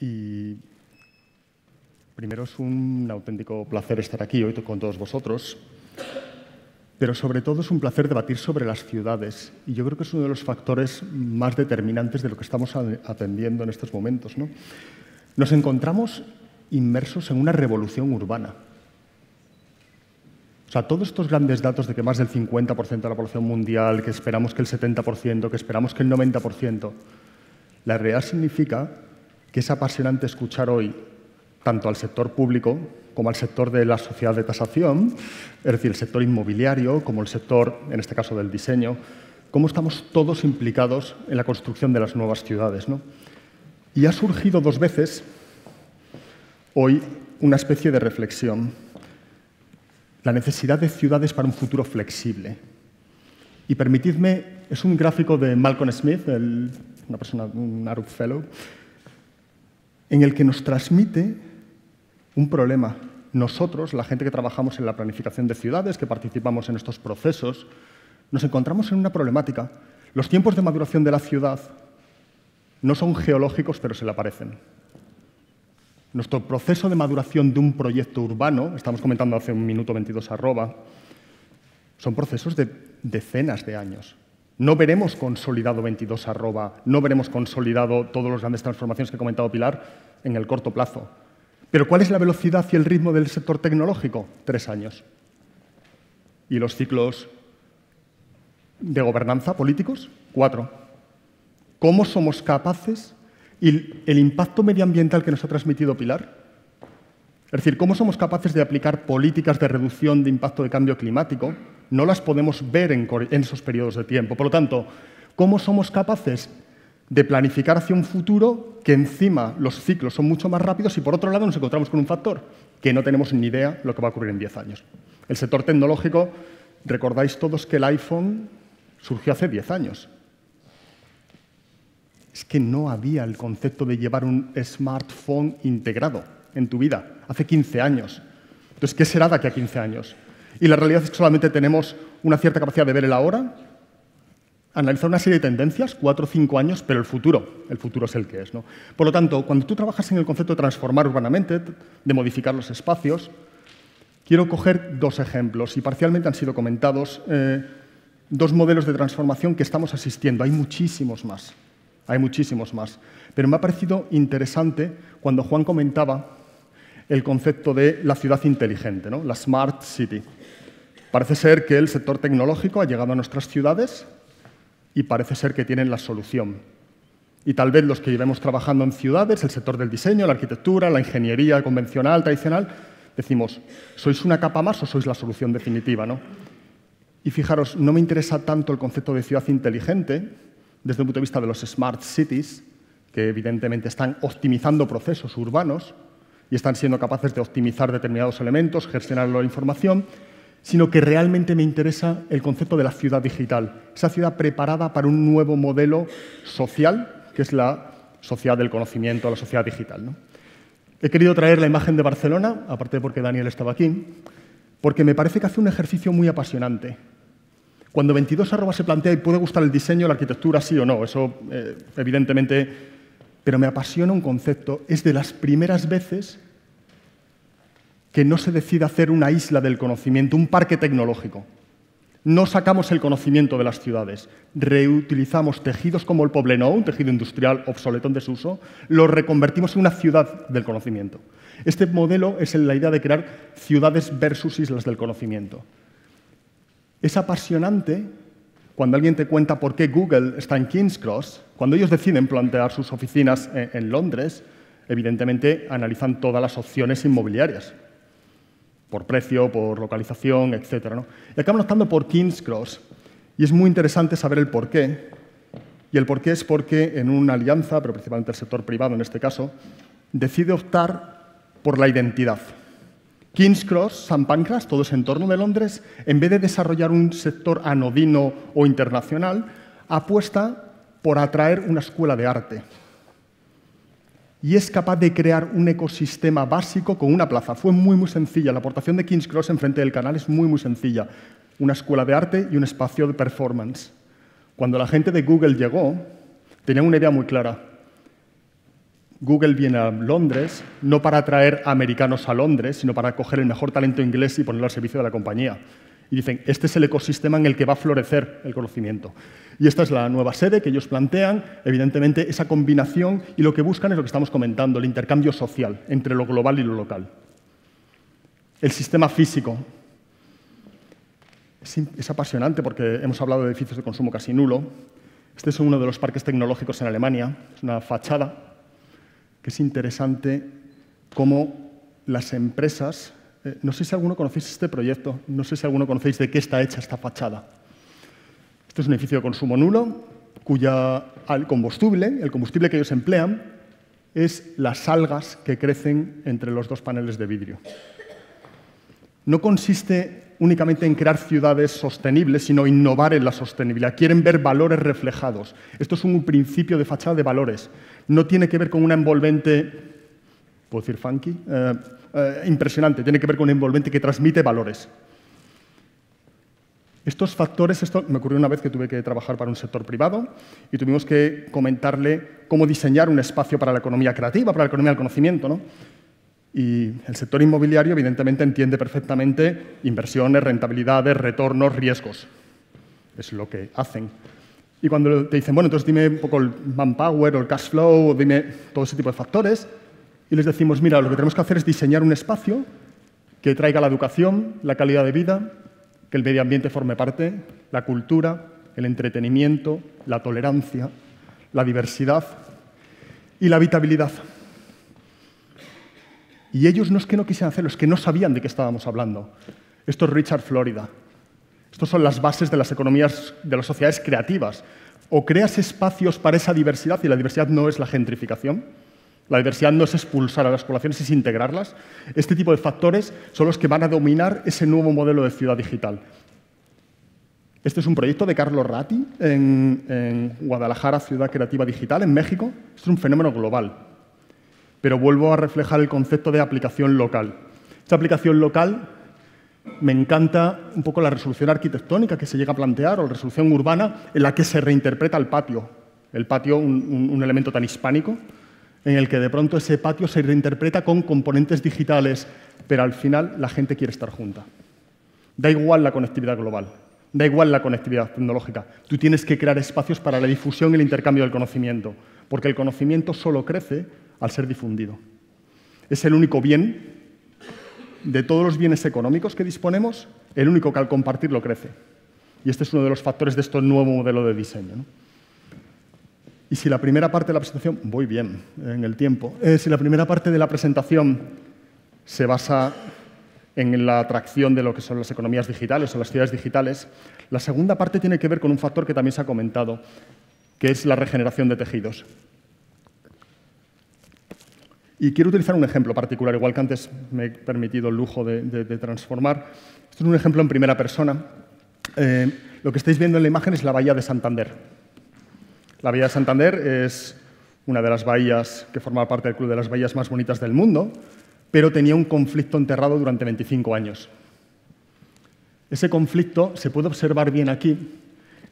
Y primero es un auténtico placer estar aquí hoy con todos vosotros, pero sobre todo es un placer debatir sobre las ciudades. Y yo creo que es uno de los factores más determinantes de lo que estamos atendiendo en estos momentos, ¿no? Nos encontramos inmersos en una revolución urbana. O sea, todos estos grandes datos de que más del 50% de la población mundial, que esperamos que el 70%, que esperamos que el 90%, la realidad significa que es apasionante escuchar hoy tanto al sector público como al sector de la sociedad de tasación, es decir, el sector inmobiliario, como el sector, en este caso, del diseño, cómo estamos todos implicados en la construcción de las nuevas ciudades, ¿no? Y ha surgido dos veces hoy una especie de reflexión. La necesidad de ciudades para un futuro flexible. Y permitidme, es un gráfico de Malcolm Smith, una persona, un Arup Fellow, en el que nos transmite un problema. Nosotros, la gente que trabajamos en la planificación de ciudades, que participamos en estos procesos, nos encontramos en una problemática. Los tiempos de maduración de la ciudad no son geológicos, pero se le aparecen. Nuestro proceso de maduración de un proyecto urbano, estamos comentando hace un minuto 22 @, son procesos de decenas de años. No veremos consolidado 22 @, no veremos consolidado todas las grandes transformaciones que ha comentado Pilar en el corto plazo. Pero ¿cuál es la velocidad y el ritmo del sector tecnológico? 3 años. ¿Y los ciclos de gobernanza políticos? 4. ¿Cómo somos capaces? Y el impacto medioambiental que nos ha transmitido Pilar, es decir, cómo somos capaces de aplicar políticas de reducción de impacto de cambio climático, no las podemos ver en esos periodos de tiempo. Por lo tanto, ¿cómo somos capaces de planificar hacia un futuro que encima los ciclos son mucho más rápidos y por otro lado nos encontramos con un factor que no tenemos ni idea lo que va a ocurrir en 10 años? El sector tecnológico, recordáis todos que el iPhone surgió hace 10 años. Es que no había el concepto de llevar un smartphone integrado en tu vida, hace 15 años. Entonces, ¿qué será de aquí a 15 años? Y la realidad es que solamente tenemos una cierta capacidad de ver el ahora, analizar una serie de tendencias, 4 o 5 años, pero el futuro es el que es, ¿no? Por lo tanto, cuando tú trabajas en el concepto de transformar urbanamente, de modificar los espacios, quiero coger 2 ejemplos, y parcialmente han sido comentados, 2 modelos de transformación que estamos asistiendo. Hay muchísimos más. Pero me ha parecido interesante cuando Juan comentaba el concepto de la ciudad inteligente, ¿no? La Smart City. Parece ser que el sector tecnológico ha llegado a nuestras ciudades y parece ser que tienen la solución. Y tal vez los que llevemos trabajando en ciudades, el sector del diseño, la arquitectura, la ingeniería convencional, tradicional, decimos, ¿sois una capa más o sois la solución definitiva, ¿no? Y fijaros, no me interesa tanto el concepto de ciudad inteligente desde el punto de vista de los smart cities, que evidentemente están optimizando procesos urbanos y están siendo capaces de optimizar determinados elementos, gestionar la información, sino que realmente me interesa el concepto de la ciudad digital, esa ciudad preparada para un nuevo modelo social, que es la sociedad del conocimiento, la sociedad digital, ¿no? He querido traer la imagen de Barcelona, aparte porque Daniel estaba aquí, porque me parece que hace un ejercicio muy apasionante. Cuando 22 @ se plantea y puede gustar el diseño, la arquitectura, sí o no, eso evidentemente, pero me apasiona un concepto. Es de las primeras veces que no se decide hacer una isla del conocimiento, un parque tecnológico. No sacamos el conocimiento de las ciudades, reutilizamos tejidos como el Poblenou, un tejido industrial obsoleto en desuso, lo reconvertimos en una ciudad del conocimiento. Este modelo es la idea de crear ciudades versus islas del conocimiento. Es apasionante cuando alguien te cuenta por qué Google está en King's Cross. Cuando ellos deciden plantear sus oficinas en Londres, evidentemente analizan todas las opciones inmobiliarias, por precio, por localización, etc., ¿no? Y acaban optando por King's Cross. Y es muy interesante saber el porqué. Y el porqué es porque en una alianza, pero principalmente el sector privado en este caso, decide optar por la identidad. King's Cross, St. Pancras, todo ese entorno de Londres, en vez de desarrollar un sector anodino o internacional, apuesta por atraer una escuela de arte. Y es capaz de crear un ecosistema básico con una plaza. Fue muy, muy sencilla. La aportación de King's Cross enfrente del canal es muy, muy sencilla. Una escuela de arte y un espacio de performance. Cuando la gente de Google llegó, tenían una idea muy clara. Google viene a Londres no para atraer a americanos a Londres, sino para coger el mejor talento inglés y ponerlo al servicio de la compañía. Y dicen, este es el ecosistema en el que va a florecer el conocimiento. Y esta es la nueva sede que ellos plantean, evidentemente esa combinación, y lo que buscan es lo que estamos comentando, el intercambio social entre lo global y lo local. El sistema físico. Es apasionante porque hemos hablado de edificios de consumo casi nulo. Este es uno de los parques tecnológicos en Alemania, es una fachada, que es interesante cómo las empresas... no sé si alguno conocéis este proyecto, no sé si alguno conocéis de qué está hecha esta fachada. Este es un edificio de consumo nulo, el combustible que ellos emplean es las algas que crecen entre los dos paneles de vidrio. No consiste únicamente en crear ciudades sostenibles, sino innovar en la sostenibilidad. Quieren ver valores reflejados. Esto es un principio de fachada de valores. No tiene que ver con una envolvente, ¿puedo decir funky? Impresionante. Tiene que ver con una envolvente que transmite valores. Estos factores, esto me ocurrió una vez que tuve que trabajar para un sector privado y tuvimos que comentarle cómo diseñar un espacio para la economía creativa, para la economía del conocimiento, ¿no? Y el sector inmobiliario, evidentemente, entiende perfectamente inversiones, rentabilidades, retornos, riesgos. Es lo que hacen. Y cuando te dicen, bueno, entonces dime un poco el manpower o el cash flow, o dime todo ese tipo de factores, y les decimos, mira, lo que tenemos que hacer es diseñar un espacio que traiga la educación, la calidad de vida, que el medio ambiente forme parte, la cultura, el entretenimiento, la tolerancia, la diversidad y la habitabilidad. Y ellos no es que no quisieran hacerlo, es que no sabían de qué estábamos hablando. Esto es Richard Florida. Estas son las bases de las economías, de las sociedades creativas. O creas espacios para esa diversidad, y la diversidad no es la gentrificación. La diversidad no es expulsar a las poblaciones, es integrarlas. Este tipo de factores son los que van a dominar ese nuevo modelo de ciudad digital. Este es un proyecto de Carlos Ratti en Guadalajara, Ciudad Creativa Digital, en México. Esto es un fenómeno global. Pero vuelvo a reflejar el concepto de aplicación local. Esta aplicación local me encanta un poco la resolución arquitectónica que se llega a plantear, o la resolución urbana, en la que se reinterpreta el patio. El patio, un elemento tan hispánico, en el que de pronto ese patio se reinterpreta con componentes digitales, pero al final la gente quiere estar junta. Da igual la conectividad global, da igual la conectividad tecnológica. Tú tienes que crear espacios para la difusión y el intercambio del conocimiento, porque el conocimiento solo crece al ser difundido. Es el único bien, de todos los bienes económicos que disponemos, el único que al compartirlo crece. Y este es uno de los factores de este nuevo modelo de diseño, ¿no? Y si la primera parte de la presentación, voy bien en el tiempo, si la primera parte de la presentación se basa en la atracción de lo que son las economías digitales o las ciudades digitales, la segunda parte tiene que ver con un factor que también se ha comentado, que es la regeneración de tejidos. Y quiero utilizar un ejemplo particular, igual que antes me he permitido el lujo de transformar. Esto es un ejemplo en primera persona. Lo que estáis viendo en la imagen es la bahía de Santander. La bahía de Santander es una de las bahías que forma parte del club de las bahías más bonitas del mundo, pero tenía un conflicto enterrado durante 25 años. Ese conflicto se puede observar bien aquí.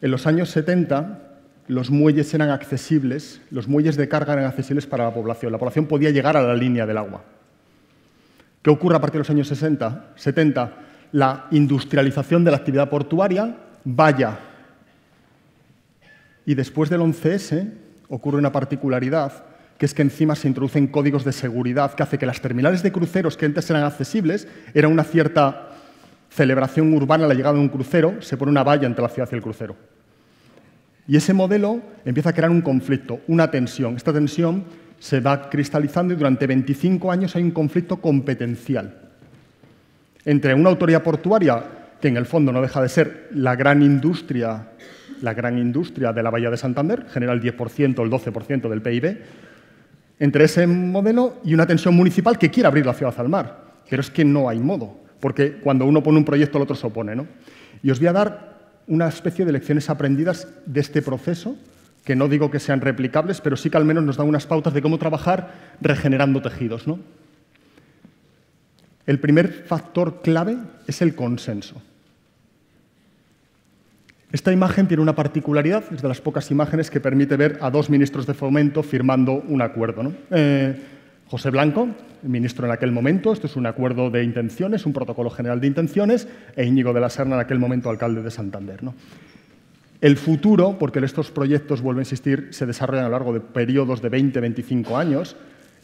En los años 70, los muelles eran accesibles, los muelles de carga eran accesibles para la población. La población podía llegar a la línea del agua. ¿Qué ocurre a partir de los años 70? La industrialización de la actividad portuaria, valla. Y después del 11S ocurre una particularidad, que es que encima se introducen códigos de seguridad que hace que las terminales de cruceros que antes eran accesibles, era una cierta celebración urbana la llegada de un crucero, se pone una valla entre la ciudad y el crucero. Y ese modelo empieza a crear un conflicto, una tensión. Esta tensión se va cristalizando y durante 25 años hay un conflicto competencial entre una autoridad portuaria, que en el fondo no deja de ser la gran industria de la Bahía de Santander, genera el 10% o el 12% del PIB, entre ese modelo y una tensión municipal que quiere abrir la ciudad al mar. Pero es que no hay modo, porque cuando uno pone un proyecto, el otro se opone, ¿no? Y os voy a dar una especie de lecciones aprendidas de este proceso, que no digo que sean replicables, pero sí que al menos nos dan unas pautas de cómo trabajar regenerando tejidos, ¿no? El primer factor clave es el consenso. Esta imagen tiene una particularidad, es de las pocas imágenes que permite ver a dos ministros de Fomento firmando un acuerdo, ¿no? José Blanco, el ministro en aquel momento, esto es un acuerdo de intenciones, un protocolo general de intenciones, e Íñigo de la Serna, en aquel momento alcalde de Santander, ¿no? El futuro, porque estos proyectos, vuelvo a insistir, se desarrollan a lo largo de periodos de 20-25 años,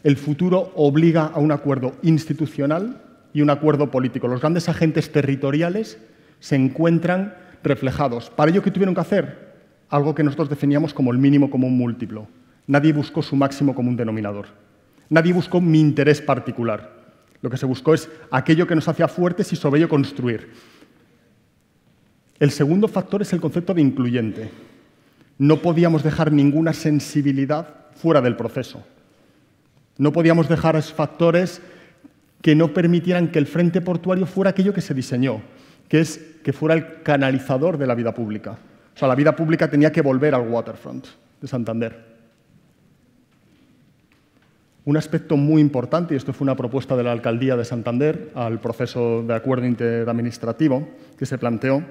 el futuro obliga a un acuerdo institucional y un acuerdo político. Los grandes agentes territoriales se encuentran reflejados. ¿Para ello qué tuvieron que hacer? Algo que nosotros definíamos como el mínimo común múltiplo. Nadie buscó su máximo común denominador. Nadie buscó mi interés particular. Lo que se buscó es aquello que nos hacía fuertes y sobre ello construir. El segundo factor es el concepto de incluyente. No podíamos dejar ninguna sensibilidad fuera del proceso. No podíamos dejar esos factores que no permitieran que el frente portuario fuera aquello que se diseñó, que es que fuera el canalizador de la vida pública. O sea, la vida pública tenía que volver al waterfront de Santander. Un aspecto muy importante, y esto fue una propuesta de la Alcaldía de Santander al proceso de acuerdo interadministrativo que se planteó,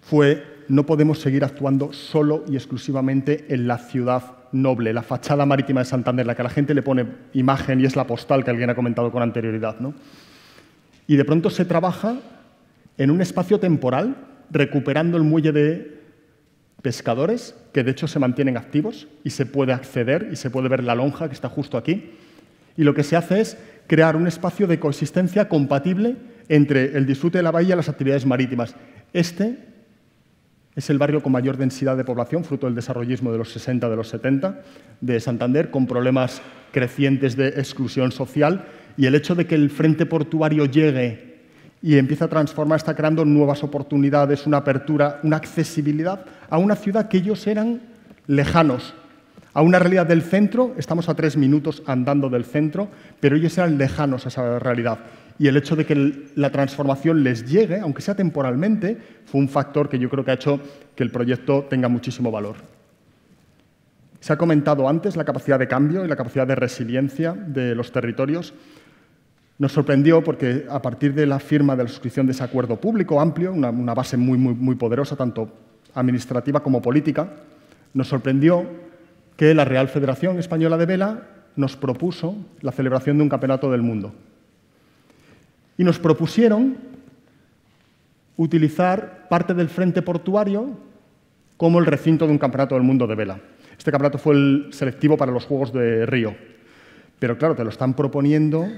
fue no podemos seguir actuando solo y exclusivamente en la ciudad noble, la fachada marítima de Santander, la que a la gente le pone imagen y es la postal que alguien ha comentado con anterioridad, ¿no? Y de pronto se trabaja en un espacio temporal, recuperando el muelle de pescadores, que de hecho se mantienen activos y se puede acceder y se puede ver la lonja que está justo aquí. Y lo que se hace es crear un espacio de coexistencia compatible entre el disfrute de la bahía y las actividades marítimas. Este es el barrio con mayor densidad de población, fruto del desarrollismo de los 60, de los 70, de Santander, con problemas crecientes de exclusión social. Y el hecho de que el frente portuario llegue y empiece a transformar, está creando nuevas oportunidades, una apertura, una accesibilidad a una ciudad que ellos eran lejanos, a una realidad del centro. Estamos a 3 minutos andando del centro, pero ellos eran lejanos a esa realidad. Y el hecho de que la transformación les llegue, aunque sea temporalmente, fue un factor que yo creo que ha hecho que el proyecto tenga muchísimo valor. Se ha comentado antes la capacidad de cambio y la capacidad de resiliencia de los territorios. Nos sorprendió porque a partir de la firma de la suscripción de ese acuerdo público amplio, una base muy poderosa, tanto administrativa como política, nos sorprendió que la Real Federación Española de Vela nos propuso la celebración de un campeonato del mundo. Y nos propusieron utilizar parte del frente portuario como el recinto de un campeonato del mundo de vela. Este campeonato fue el selectivo para los Juegos de Río. Pero claro, te lo están proponiendo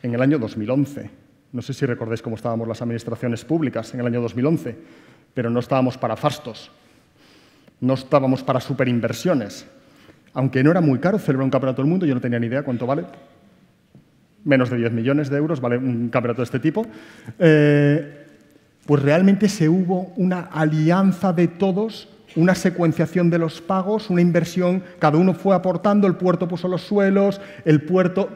en el año 2011. No sé si recordáis cómo estábamos las administraciones públicas en el año 2011, pero no estábamos para fastos, no estábamos para superinversiones. Aunque no era muy caro celebrar un campeonato del mundo, yo no tenía ni idea cuánto vale. Menos de 10 millones de euros vale un campeonato de este tipo. Pues realmente hubo una alianza de todos, una secuenciación de los pagos, una inversión, cada uno fue aportando, el puerto puso los suelos,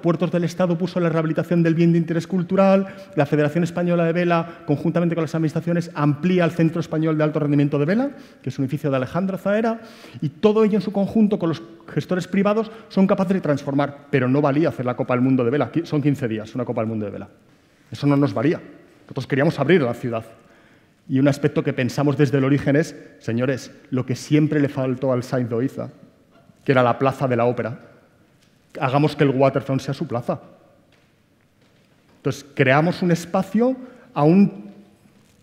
Puertos del Estado puso la rehabilitación del bien de interés cultural, la Federación Española de Vela, conjuntamente con las administraciones, amplía el Centro Español de Alto Rendimiento de Vela, que es un edificio de Alejandro Zaera, y todo ello en su conjunto, con los gestores privados, son capaces de transformar. Pero no valía hacer la Copa del Mundo de Vela, son 15 días, una Copa del Mundo de Vela. Eso no nos valía. Nosotros queríamos abrir la ciudad. Y un aspecto que pensamos desde el origen es, señores, lo que siempre le faltó al Sainz de Oiza, que era la plaza de la ópera, hagamos que el waterfront sea su plaza. Entonces, creamos un espacio a un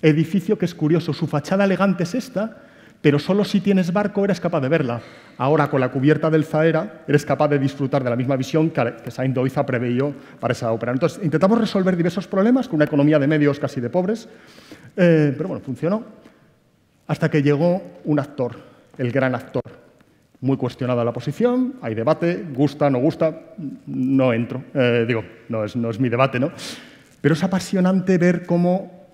edificio que es curioso. Su fachada elegante es esta, pero solo si tienes barco eres capaz de verla. Ahora, con la cubierta del Zaera, eres capaz de disfrutar de la misma visión que Sainz de Oiza preveyó para esa ópera. Entonces, intentamos resolver diversos problemas con una economía de medios casi de pobres, pero bueno, funcionó. Hasta que llegó un actor, el gran actor, muy cuestionado la posición, hay debate, gusta, no gusta, no entro. No es mi debate, ¿no? Pero es apasionante ver cómo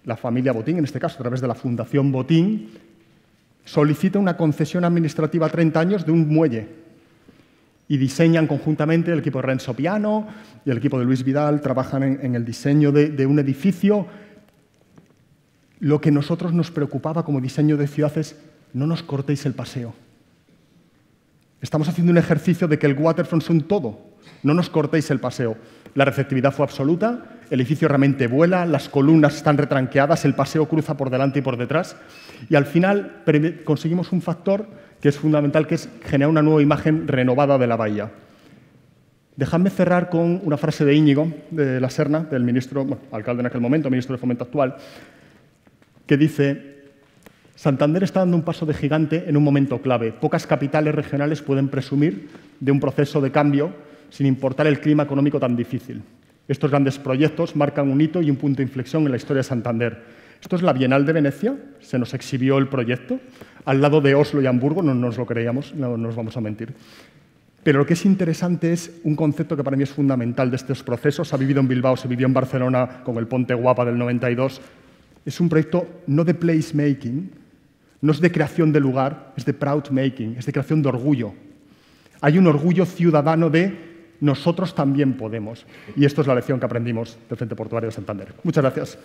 la familia Botín, en este caso a través de la Fundación Botín, solicita una concesión administrativa a 30 años de un muelle y diseñan conjuntamente el equipo de Renzo Piano y el equipo de Luis Vidal, trabajan en el diseño de un edificio. Lo que a nosotros nos preocupaba como diseño de ciudad es no nos cortéis el paseo. Estamos haciendo un ejercicio de que el waterfront es un todo. No nos cortéis el paseo. La receptividad fue absoluta, el edificio realmente vuela, las columnas están retranqueadas, el paseo cruza por delante y por detrás. Y al final conseguimos un factor que es fundamental, que es generar una nueva imagen renovada de la bahía. Dejadme cerrar con una frase de Íñigo de la Serna, del ministro, alcalde en aquel momento, ministro de Fomento actual, que dice: Santander está dando un paso de gigante en un momento clave. Pocas capitales regionales pueden presumir de un proceso de cambio sin importar el clima económico tan difícil. Estos grandes proyectos marcan un hito y un punto de inflexión en la historia de Santander. Esto es la Bienal de Venecia, se nos exhibió el proyecto, al lado de Oslo y Hamburgo, no nos lo creíamos, no nos vamos a mentir. Pero lo que es interesante es un concepto que para mí es fundamental de estos procesos. Se ha vivido en Bilbao, se vivió en Barcelona con el Ponte Guapa del 92. Es un proyecto no de placemaking, no es de creación de lugar, es de proud making, es de creación de orgullo. Hay un orgullo ciudadano de nosotros también podemos. Y esto es la lección que aprendimos del Frente Portuario de Santander. Muchas gracias.